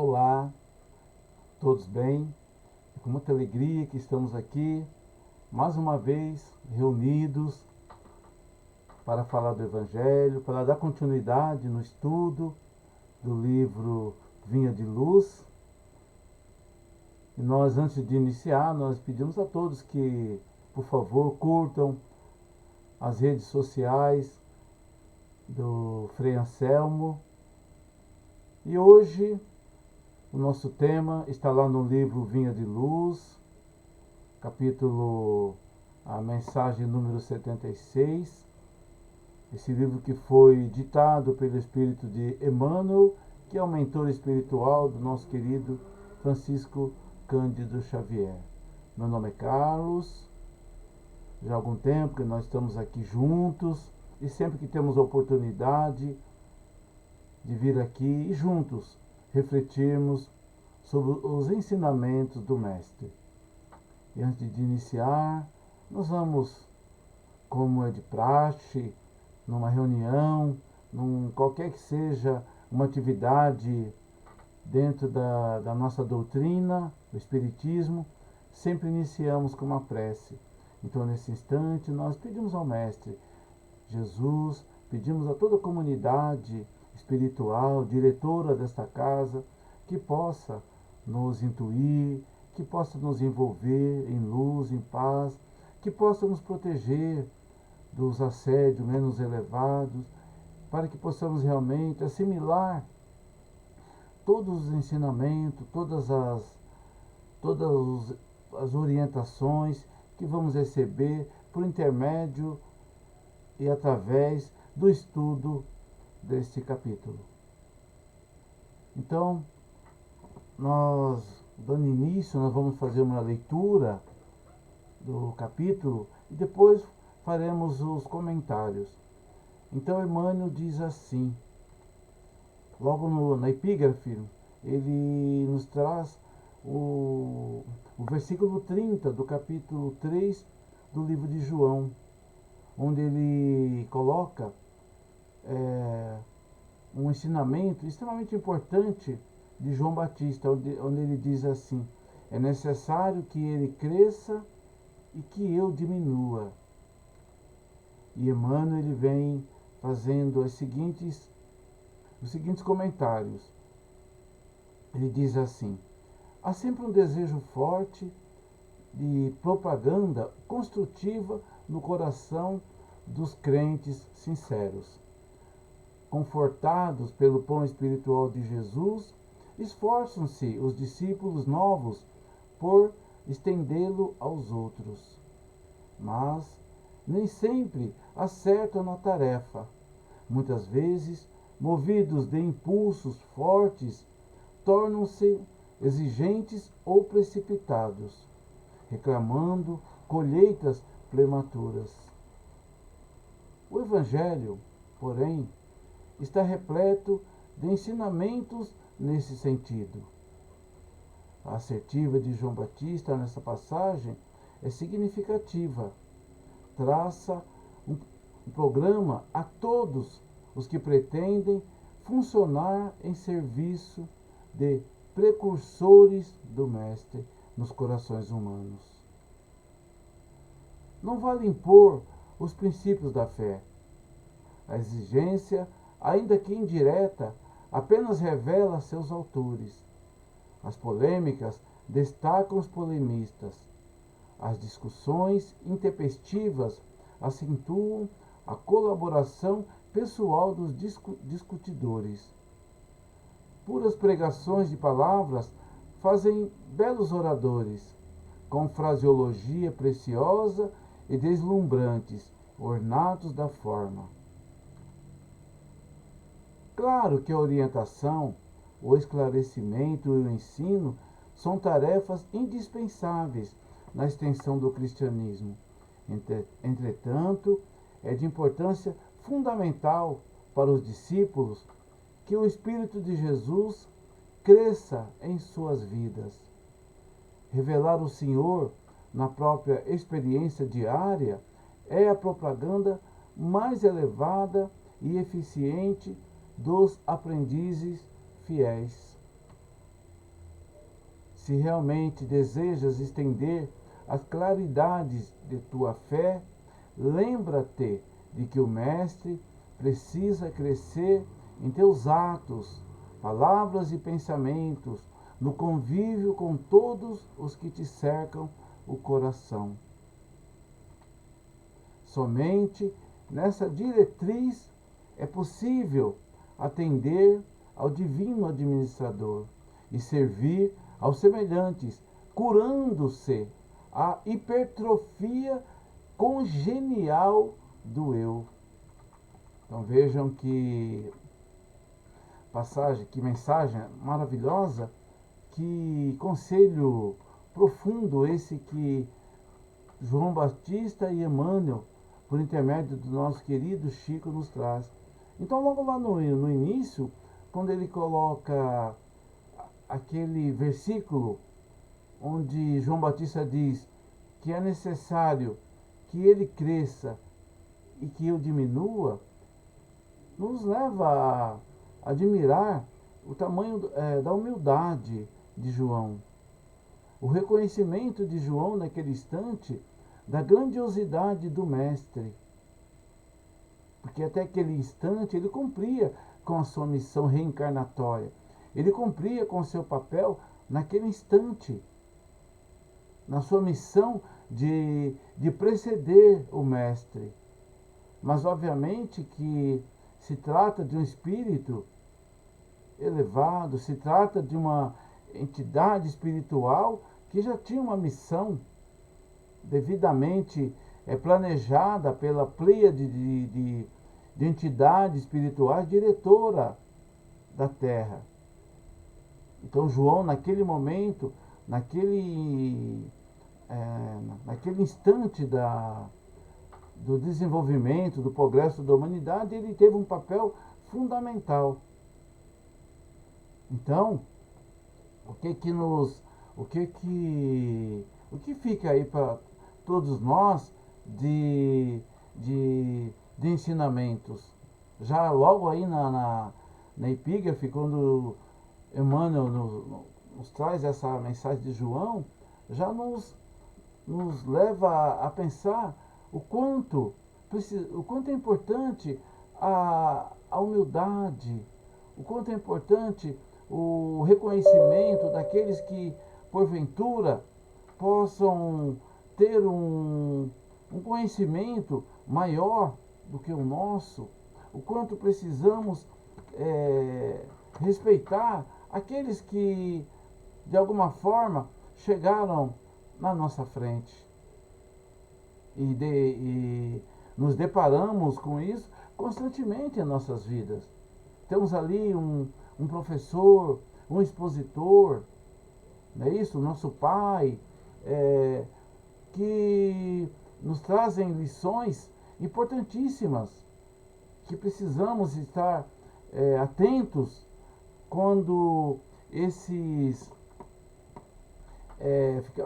Olá, todos bem? É com muita alegria que estamos aqui, mais uma vez reunidos para falar do Evangelho, para dar continuidade no estudo do livro Vinha de Luz. E nós, antes de iniciar, nós pedimos a todos que, por favor, curtam as redes sociais do Frei Anselmo. E hoje o nosso tema está lá no livro Vinha de Luz, capítulo, a mensagem número 76. Esse livro que foi ditado pelo Espírito de Emmanuel, que é o mentor espiritual do nosso querido Francisco Cândido Xavier. Meu nome é Carlos, já há algum tempo que nós estamos aqui juntos e sempre que temos a oportunidade de vir aqui e juntos refletirmos sobre os ensinamentos do Mestre. E antes de iniciar, nós vamos, como é de praxe, numa reunião, qualquer que seja uma atividade dentro da nossa doutrina, do Espiritismo, sempre iniciamos com uma prece. Então, nesse instante, nós pedimos ao Mestre Jesus, pedimos a toda a comunidade espiritual, diretora desta casa, que possa nos intuir, que possa nos envolver em luz, em paz, que possa nos proteger dos assédios menos elevados, para que possamos realmente assimilar todos os ensinamentos, todas as orientações que vamos receber por intermédio e através do estudo deste capítulo. Então, dando início, nós vamos fazer uma leitura do capítulo e depois faremos os comentários. Então, Emmanuel diz assim, logo na epígrafe, ele nos traz o versículo 30 do capítulo 3 do livro de João, onde ele coloca um ensinamento extremamente importante de João Batista, onde ele diz assim: é necessário que ele cresça e que eu diminua. E Emmanuel ele vem fazendo os seguintes comentários. Ele diz assim: há sempre um desejo forte de propaganda construtiva no coração dos crentes sinceros. Confortados pelo pão espiritual de Jesus, esforçam-se os discípulos novos por estendê-lo aos outros. Mas nem sempre acertam na tarefa. Muitas vezes, movidos de impulsos fortes, tornam-se exigentes ou precipitados, reclamando colheitas prematuras. O Evangelho, porém, está repleto de ensinamentos nesse sentido. A assertiva de João Batista nessa passagem é significativa. Traça um programa a todos os que pretendem funcionar em serviço de precursores do Mestre nos corações humanos. Não vale impor os princípios da fé. A exigência, ainda que indireta, apenas revela seus autores. As polêmicas destacam os polemistas. As discussões intempestivas acentuam a colaboração pessoal dos discutidores. Puras pregações de palavras fazem belos oradores, com fraseologia preciosa e deslumbrantes, ornatos da forma. Claro que a orientação, o esclarecimento e o ensino são tarefas indispensáveis na extensão do cristianismo. Entretanto, é de importância fundamental para os discípulos que o Espírito de Jesus cresça em suas vidas. Revelar o Senhor na própria experiência diária é a propaganda mais elevada e eficiente dos aprendizes fiéis. se realmente desejas estender as claridades de tua fé, lembra-te de que o Mestre precisa crescer em teus atos, palavras e pensamentos, no convívio com todos os que te cercam o coração. Somente nessa diretriz é possível atender ao divino administrador e servir aos semelhantes, curando-se a hipertrofia congenial do eu. Então vejam que passagem, que mensagem maravilhosa, que conselho profundo esse que João Batista e Emmanuel, por intermédio do nosso querido Chico, nos traz. Então logo lá no início, quando ele coloca aquele versículo onde João Batista diz que é necessário que ele cresça e que eu diminua, nos leva a admirar o tamanho da humildade de João. O reconhecimento de João naquele instante da grandiosidade do Mestre. Porque até aquele instante ele cumpria com a sua missão reencarnatória. Ele cumpria com o seu papel naquele instante, na sua missão de preceder o Mestre. Mas obviamente que se trata de um espírito elevado, se trata de uma entidade espiritual que já tinha uma missão devidamente planejada pela pleiade de entidades espirituais diretora da Terra. Então João, naquele momento, naquele instante do desenvolvimento, do progresso da humanidade, ele teve um papel fundamental. Então, o que fica aí para todos nós de ensinamentos? Já logo aí na epígrafe, quando Emmanuel nos traz essa mensagem de João, já nos leva a pensar o quanto é importante a humildade, o quanto é importante o reconhecimento daqueles que, porventura, possam ter um conhecimento maior do que o nosso, o quanto precisamos respeitar aqueles que, de alguma forma, chegaram na nossa frente. E nos deparamos com isso constantemente em nossas vidas. Temos ali um professor, um expositor, não é isso? Nosso pai, que nos trazem lições importantíssimas, que precisamos estar atentos quando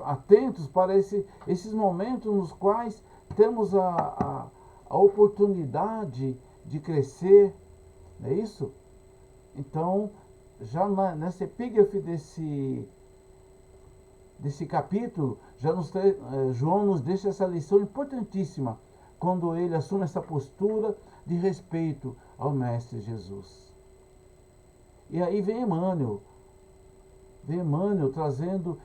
atentos para esses momentos nos quais temos a oportunidade de crescer, não é isso? Então, já nessa epígrafe desse capítulo, João nos deixa essa lição importantíssima, quando ele assume essa postura de respeito ao Mestre Jesus. E aí vem Emmanuel trazendo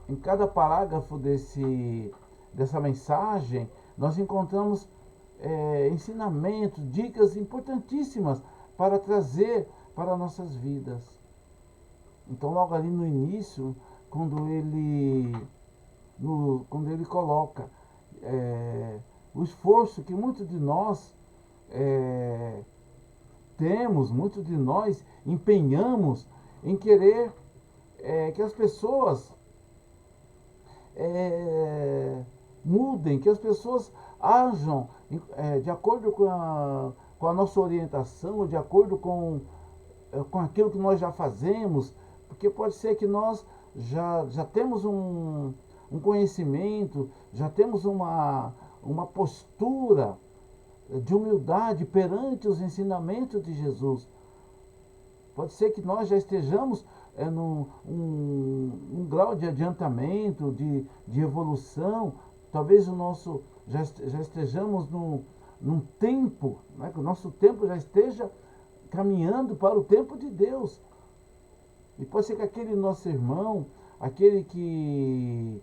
em cada parágrafo dessa mensagem, nós encontramos ensinamentos, dicas importantíssimas para trazer para nossas vidas. Então, logo ali no início, quando ele coloca o esforço que muitos de nós temos, muitos de nós empenhamos em querer que as pessoas mudem, que as pessoas ajam de acordo com a nossa orientação, de acordo com aquilo que nós já fazemos, porque pode ser que nós já temos um conhecimento, já temos uma postura de humildade perante os ensinamentos de Jesus. Pode ser que nós já estejamos num grau de adiantamento, de evolução. Talvez já estejamos num tempo, né, que o nosso tempo já esteja caminhando para o tempo de Deus. E pode ser que aquele nosso irmão, aquele que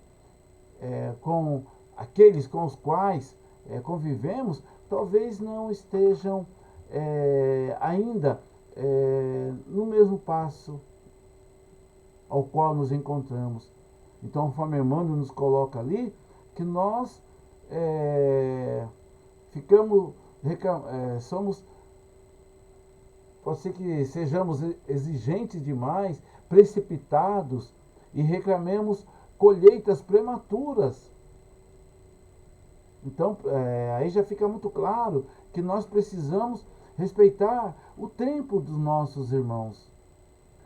com aqueles com os quais convivemos, talvez não estejam ainda no mesmo passo ao qual nos encontramos. Então, conforme Emmanuel nos coloca ali, que nós somos, pode ser que sejamos exigentes demais, precipitados e reclamemos colheitas prematuras. Então, aí já fica muito claro que nós precisamos respeitar o tempo dos nossos irmãos,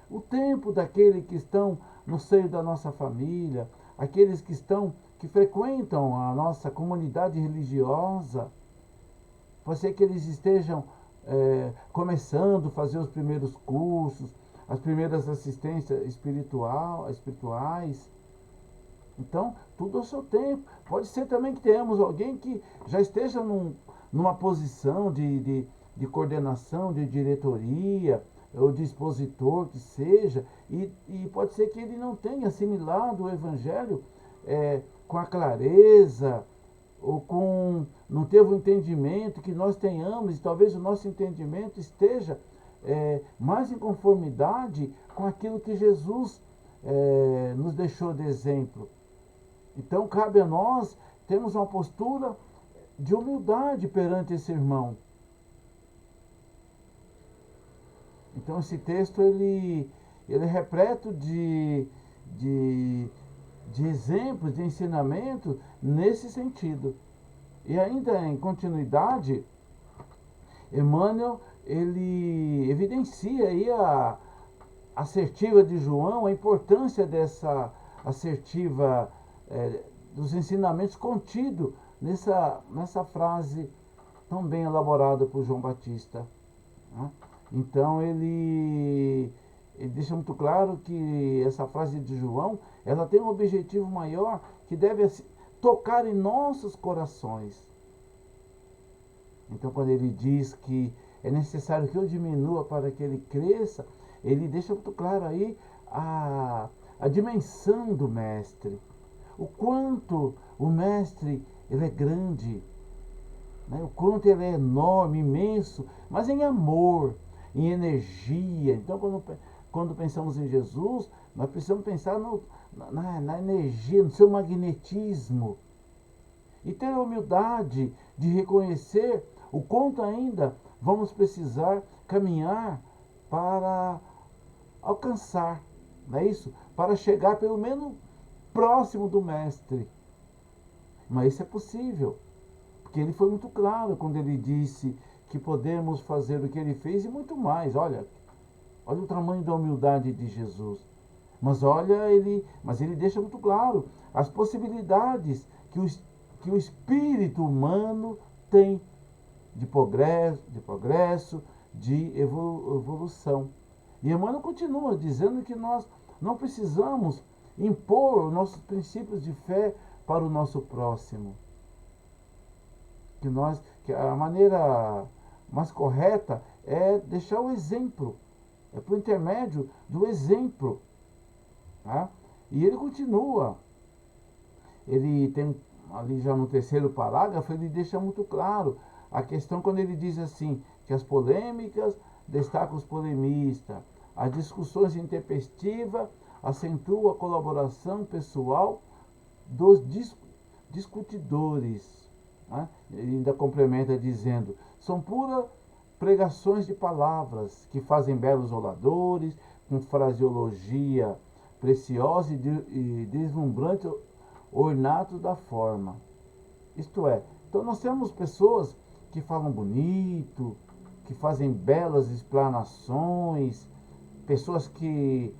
o tempo daqueles que estão no seio da nossa família, aqueles que frequentam a nossa comunidade religiosa. Pode ser que eles estejam começando a fazer os primeiros cursos, as primeiras assistências espirituais. Então, tudo ao seu tempo. Pode ser também que tenhamos alguém que já esteja numa posição de coordenação, de diretoria, ou de expositor, que seja, e pode ser que ele não tenha assimilado o Evangelho com a clareza, ou não teve o entendimento que nós tenhamos, e talvez o nosso entendimento esteja mais em conformidade com aquilo que Jesus nos deixou de exemplo. Então, cabe a nós termos uma postura de humildade perante esse irmão. Então, esse texto ele é repleto de exemplos, de ensinamento nesse sentido. E ainda em continuidade, Emmanuel ele evidencia aí a assertiva de João, a importância dessa assertiva dos ensinamentos contidos nessa frase tão bem elaborada por João Batista, né? Então ele deixa muito claro que essa frase de João, ela tem um objetivo maior que deve tocar em nossos corações. Então, quando ele diz que é necessário que eu diminua para que ele cresça, ele deixa muito claro aí a dimensão do mestre. O quanto o mestre ele é grande, né? O quanto ele é enorme, imenso, mas em amor, em energia. Então, quando pensamos em Jesus, nós precisamos pensar na energia, no seu magnetismo. E ter a humildade de reconhecer o quanto ainda vamos precisar caminhar para alcançar, não é isso? Para chegar pelo menos próximo do Mestre. Mas isso é possível, porque ele foi muito claro quando ele disse que podemos fazer o que ele fez e muito mais. Olha o tamanho da humildade de Jesus. Mas ele deixa muito claro as possibilidades que o espírito humano tem de progresso, de evolução. E Emmanuel continua dizendo que nós não precisamos impor nossos princípios de fé para o nosso próximo. Que a maneira mais correta é deixar o exemplo, é por intermédio do exemplo. Tá? E ele continua, ele tem ali já no terceiro parágrafo, ele deixa muito claro a questão quando ele diz assim, que as polêmicas destacam os polemistas, as discussões intempestivas acentuam a colaboração pessoal dos discutidores. Né? Ele ainda complementa dizendo, são puras pregações de palavras que fazem belos oradores, com fraseologia preciosa e deslumbrante ornato da forma. Isto é, então nós temos pessoas que falam bonito, que fazem belas explanações, pessoas que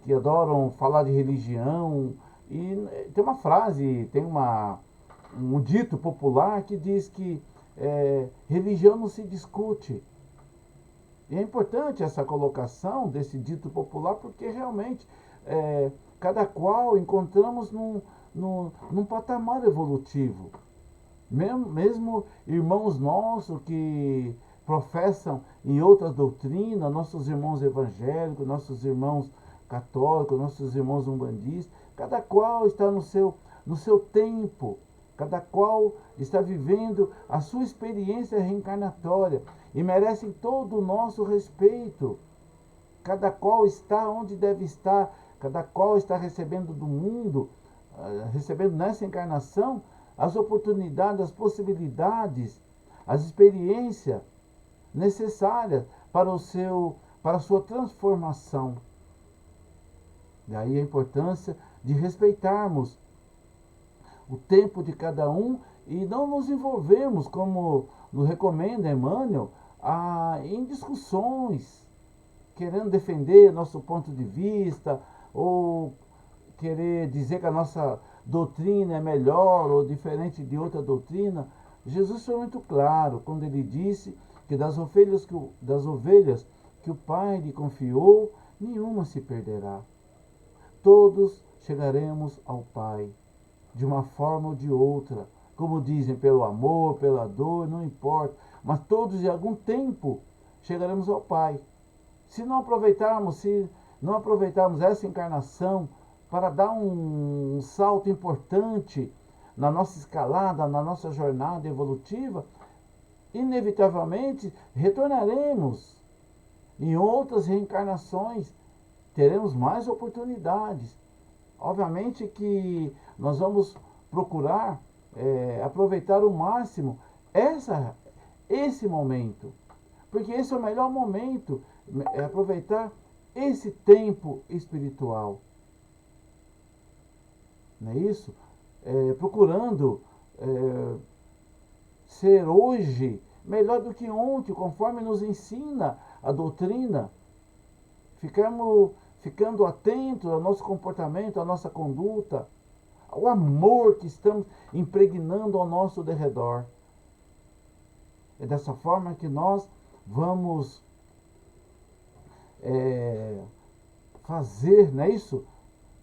adoram falar de religião. E tem uma frase, tem um dito popular que diz que religião não se discute. E é importante essa colocação desse dito popular, porque realmente cada qual encontramos num patamar evolutivo. Mesmo irmãos nossos que professam em outras doutrinas, nossos irmãos evangélicos, nossos irmãos católicos, nossos irmãos umbandistas, cada qual está no seu tempo, cada qual está vivendo a sua experiência reencarnatória e merecem todo o nosso respeito. Cada qual está onde deve estar, cada qual está recebendo do mundo, recebendo nessa encarnação as oportunidades, as possibilidades, as experiências necessárias para para a sua transformação. Daí a importância de respeitarmos o tempo de cada um e não nos envolvermos, como nos recomenda Emmanuel, em discussões, querendo defender nosso ponto de vista ou querer dizer que a nossa doutrina é melhor ou diferente de outra doutrina. Jesus foi muito claro quando ele disse que das ovelhas que o Pai lhe confiou, nenhuma se perderá. Todos chegaremos ao Pai, de uma forma ou de outra, como dizem, pelo amor, pela dor, não importa, mas todos em algum tempo chegaremos ao Pai. Se não aproveitarmos essa encarnação para dar um salto importante na nossa escalada, na nossa jornada evolutiva, inevitavelmente retornaremos em outras reencarnações, teremos mais oportunidades. Obviamente que nós vamos procurar aproveitar o máximo esse momento, porque esse é o melhor momento, aproveitar esse tempo espiritual. Não é isso? Procurando ser hoje melhor do que ontem, conforme nos ensina a doutrina. Ficando atentos ao nosso comportamento, à nossa conduta, ao amor que estamos impregnando ao nosso derredor. É dessa forma que nós vamos fazer, não é isso?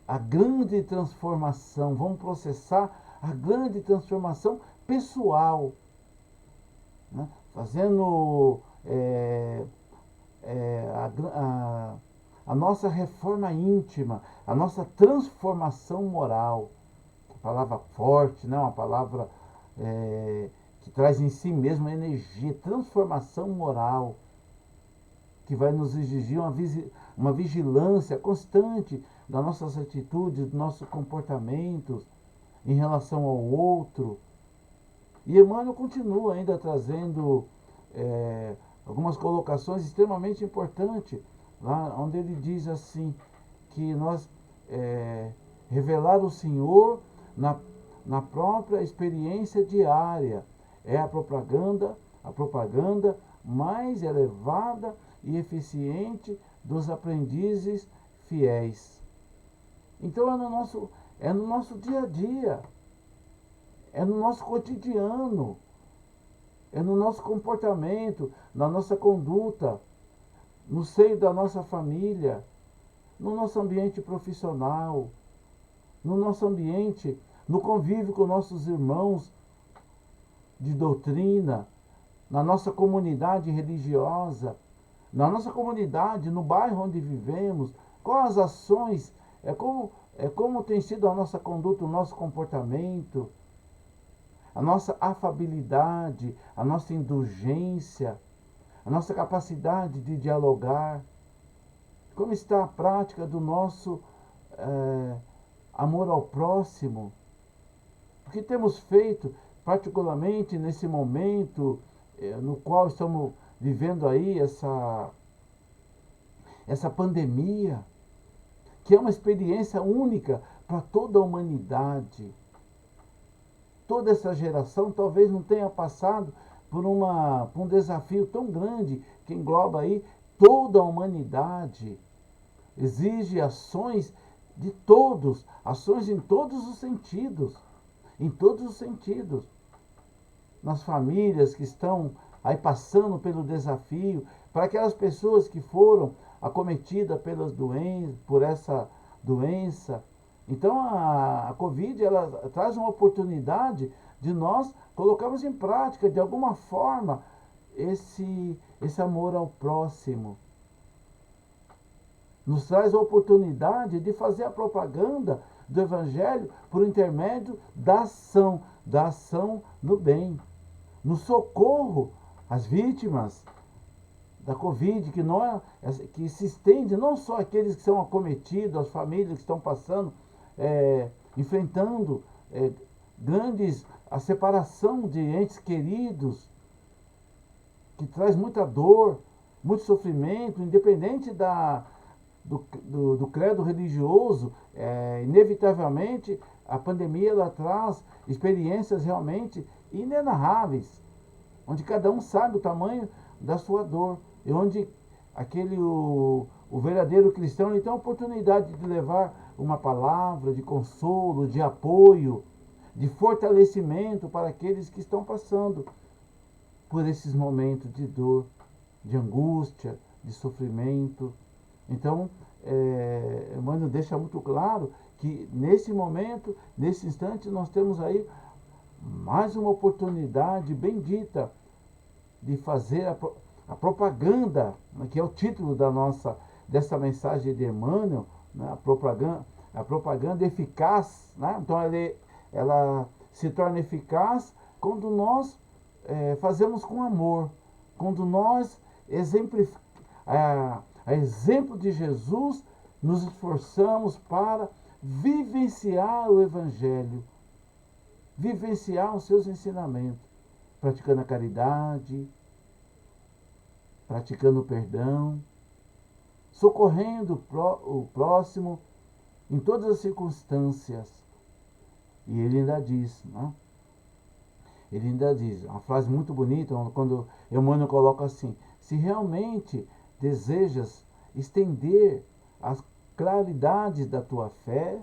A grande transformação, vamos processar a grande transformação pessoal, né? Fazendo a nossa reforma íntima, a nossa transformação moral. Palavra forte, né? Uma palavra que traz em si mesmo a energia, transformação moral, que vai nos exigir uma vigilância constante das nossas atitudes, dos nossos comportamentos em relação ao outro. E Emmanuel continua ainda trazendo algumas colocações extremamente importantes, lá onde ele diz assim, que nós revelar o Senhor na própria experiência diária é a propaganda mais elevada e eficiente dos aprendizes fiéis. Então é no nosso dia a dia, é no nosso cotidiano, é no nosso comportamento, na nossa conduta, no seio da nossa família, no nosso ambiente profissional, no nosso ambiente, no convívio com nossos irmãos de doutrina, na nossa comunidade religiosa, na nossa comunidade, no bairro onde vivemos, quais as ações, como tem sido a nossa conduta, o nosso comportamento, a nossa afabilidade, a nossa indulgência, a nossa capacidade de dialogar, como está a prática do nosso amor ao próximo, o que temos feito, particularmente nesse momento no qual estamos vivendo aí essa pandemia, que é uma experiência única para toda a humanidade. Toda essa geração talvez não tenha passado por um desafio tão grande que engloba aí toda a humanidade. Exige ações de todos, ações em todos os sentidos. Em todos os sentidos. Nas famílias que estão aí passando pelo desafio, para aquelas pessoas que foram acometidas por essa doença. Então a Covid, ela traz uma oportunidade de nós colocarmos em prática, de alguma forma, esse amor ao próximo. Nos traz a oportunidade de fazer a propaganda do Evangelho por intermédio da ação no bem, no socorro às vítimas da Covid, que se estende não só àqueles que são acometidos, às famílias que estão passando, enfrentando a separação de entes queridos, que traz muita dor, muito sofrimento, independente do credo religioso. Inevitavelmente a pandemia ela traz experiências realmente inenarráveis, onde cada um sabe o tamanho da sua dor, e onde o verdadeiro cristão ele tem a oportunidade de levar uma palavra de consolo, de apoio, de fortalecimento para aqueles que estão passando por esses momentos de dor, de angústia, de sofrimento. Então, Emmanuel deixa muito claro que nesse momento, nesse instante, nós temos aí mais uma oportunidade bendita de fazer a propaganda, que é o título dessa mensagem de Emmanuel, né? A propaganda eficaz, né? Então ela se torna eficaz quando nós fazemos com amor, quando nós a exemplo de Jesus, nos esforçamos para vivenciar o Evangelho, vivenciar os seus ensinamentos, praticando a caridade, praticando o perdão, socorrendo o próximo em todas as circunstâncias. E ele ainda diz, né? Ele ainda diz, uma frase muito bonita, quando Emmanuel coloca assim: se realmente desejas estender as claridades da tua fé,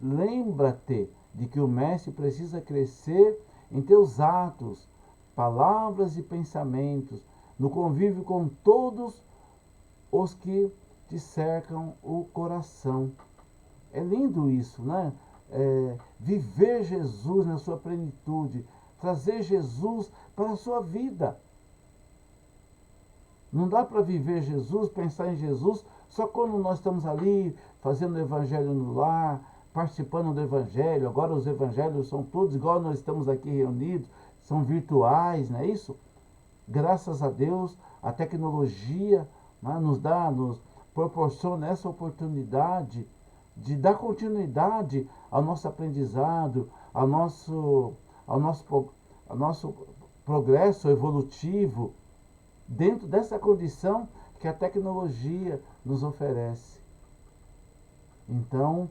lembra-te de que o Mestre precisa crescer em teus atos, palavras e pensamentos, no convívio com todos os que te cercam o coração. É lindo isso, né? Viver Jesus na sua plenitude, trazer Jesus para a sua vida. Não dá para viver Jesus, pensar em Jesus, só quando nós estamos ali fazendo o evangelho no lar, participando do evangelho. Agora os evangelhos são todos igual nós estamos aqui reunidos, são virtuais, não é isso? Graças a Deus, a tecnologia, né, nos proporciona essa oportunidade de dar continuidade ao nosso aprendizado, ao nosso progresso evolutivo, dentro dessa condição que a tecnologia nos oferece. Então,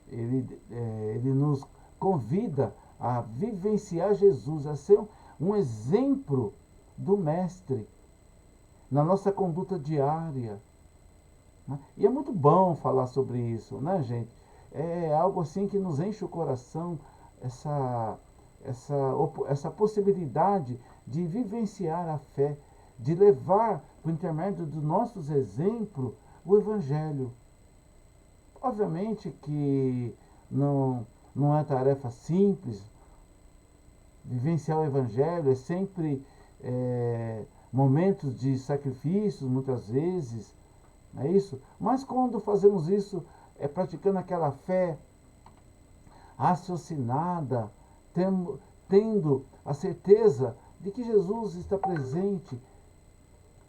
ele nos convida a vivenciar Jesus, a ser um exemplo do Mestre na nossa conduta diária. Né? E é muito bom falar sobre isso, né, gente? É algo assim que nos enche o coração, essa possibilidade de vivenciar a fé, de levar, por intermédio dos nossos exemplos, o Evangelho. Obviamente que não é tarefa simples. Vivenciar o Evangelho é sempre momentos de sacrifícios, muitas vezes, não é isso? Mas quando fazemos isso, praticando aquela fé raciocinada, tendo a certeza de que Jesus está presente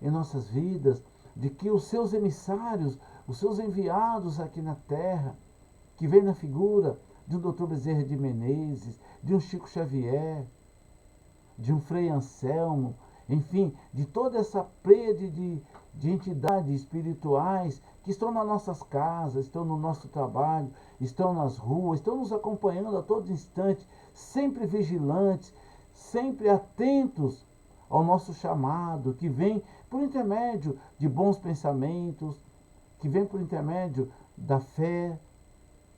em nossas vidas, de que os seus emissários, os seus enviados aqui na terra, que vem na figura de um Dr. Bezerra de Menezes, de um Chico Xavier, de um Frei Anselmo, enfim, de toda essa pleiade de entidades espirituais que estão nas nossas casas, estão no nosso trabalho, estão nas ruas, estão nos acompanhando a todo instante, sempre vigilantes, sempre atentos ao nosso chamado, que vem por intermédio de bons pensamentos, que vem por intermédio da fé,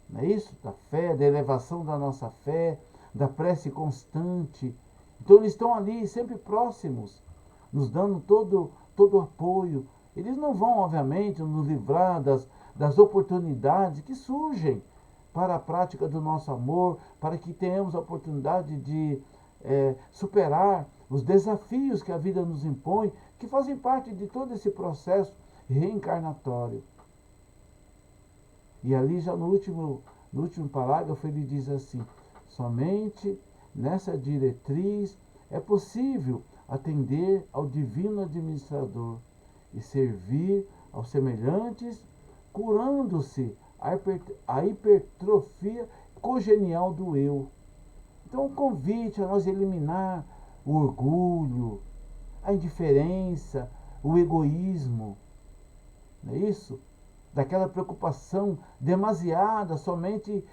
não é isso? Da fé, da elevação da nossa fé, da prece constante, Então eles estão ali sempre próximos, nos dando todo o apoio. Eles não vão, obviamente, nos livrar das oportunidades que surgem para a prática do nosso amor, para que tenhamos a oportunidade de superar os desafios que a vida nos impõe, que fazem parte de todo esse processo reencarnatório. E ali já no último parágrafo ele diz assim: somente nessa diretriz é possível atender ao divino administrador e servir aos semelhantes, curando-se a hipertrofia congenial do eu. Então, o convite a nós eliminar o orgulho, a indiferença, o egoísmo, não é isso? Daquela preocupação demasiada somente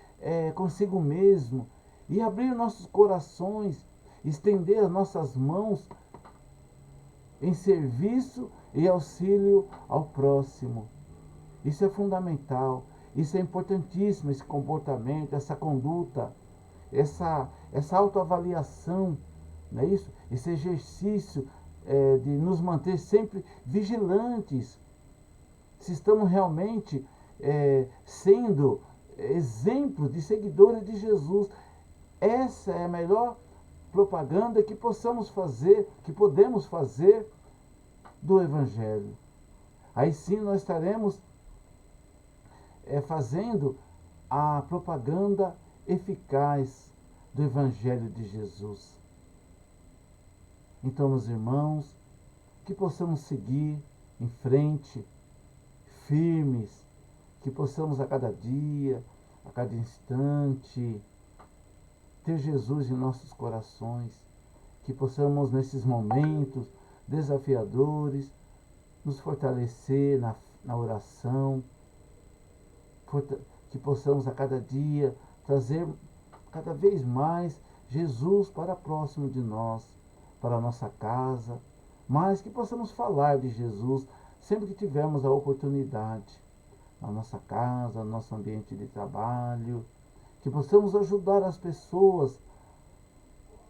consigo mesmo, e abrir nossos corações, estender as nossas mãos em serviço e auxílio ao próximo. Isso é fundamental, isso é importantíssimo, esse comportamento, essa conduta, essa autoavaliação, não é isso? Esse exercício de nos manter sempre vigilantes, se estamos realmente sendo exemplos de seguidores de Jesus. Essa é a melhor propaganda que podemos fazer do Evangelho. Aí sim nós estaremos fazendo a propaganda eficaz do Evangelho de Jesus. Então, meus irmãos, que possamos seguir em frente, firmes, que possamos a cada dia, a cada instante, ter Jesus em nossos corações, que possamos nesses momentos desafiadores nos fortalecer na oração, que possamos a cada dia trazer cada vez mais Jesus para próximo de nós, para a nossa casa, mas que possamos falar de Jesus sempre que tivermos a oportunidade, na nossa casa, no nosso ambiente de trabalho, que possamos ajudar as pessoas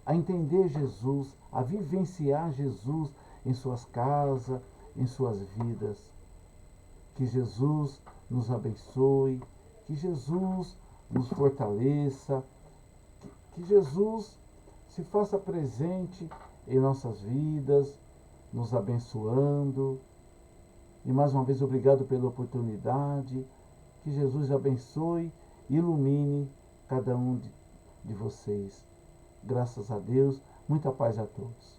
a entender Jesus, a vivenciar Jesus em suas casas, em suas vidas. Que Jesus nos abençoe, que Jesus nos fortaleça, que Jesus se faça presente em nossas vidas, nos abençoando. E mais uma vez, obrigado pela oportunidade. Que Jesus abençoe e ilumine cada um de vocês. Graças a Deus, muita paz a todos.